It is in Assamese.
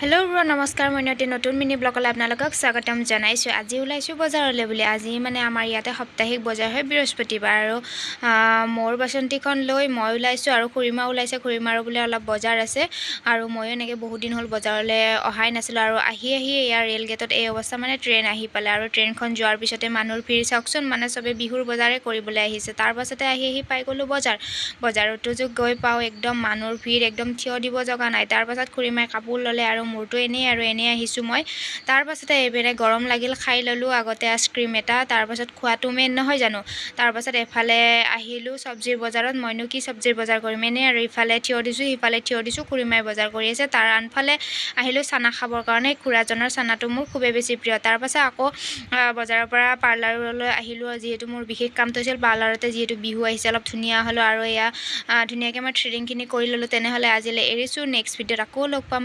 হেল্ল' ব্ৰ নমস্কাৰ মই নতুন মিনি ব্লগলৈ আপোনালোকক স্বাগতম জনাইছোঁ। আজি ওলাইছোঁ বজাৰলৈ বুলি। আজি মানে আমাৰ ইয়াতে সাপ্তাহিক বজাৰ হয় বৃহস্পতিবাৰ, আৰু মোৰ বাচন্তিখন লৈ মই ওলাইছোঁ আৰু খুৰীমা ওলাইছে। খুৰীমাৰো বোলে অলপ বজাৰ আছে, আৰু ময়ো এনেকৈ বহুত দিন হ'ল বজাৰলৈ অহাই নাছিলোঁ। আৰু আহি ইয়াৰ ৰে'ল গেটত এই অৱস্থা, মানে ট্ৰেইন আহি পালে, আৰু ট্ৰেইনখন যোৱাৰ পিছতে মানুহৰ ভিৰ চাওকচোন, মানে চবে বিহুৰ বজাৰে কৰিবলৈ আহিছে। তাৰ পাছতে আহি পাই গ'লোঁ বজাৰতো গৈ পাওঁ, একদম মানুহৰ ভিৰ, একদম থিয় দিব জগা নাই। তাৰ পাছত খুৰীমাই কাপোৰ ল'লে, আৰু মোৰতো এনেই আহিছোঁ মই। তাৰ পাছতে এইপিনে গৰম লাগিল, খাই ল'লোঁ আগতে আইচক্ৰীম এটা। তাৰ পাছত খোৱাটো মেইন নহয় জানো। তাৰ পাছত এফালে আহিলোঁ চব্জিৰ বজাৰত। মইনো কি চব্জিৰ বজাৰ কৰিম, এনেই আৰু ইফালে থিয় দিছোঁ সিফালে থিয় দিছোঁ, খুৰীমাই বজাৰ কৰি আছে। তাৰ আনফালে আহিলোঁ চানা খাবৰ কাৰণে। খুৰাজনৰ চানাটো মোৰ খুবেই বেছি প্ৰিয়। তাৰ পাছত আকৌ বজাৰৰ পৰা পাৰ্লাৰলৈ আহিলোঁ, যিহেতু মোৰ বিশেষ কামটো হৈছিল পাৰ্লাৰতে, যিহেতু বিহু আহিছে অলপ ধুনীয়া হ'লোঁ। আৰু এয়া ধুনীয়াকৈ মই থ্ৰেডিংখিনি কৰি ল'লোঁ। তেনেহ'লে আজিলৈ এৰিছোঁ, নেক্সট ভিডিঅ'ত আকৌ লগ পাম।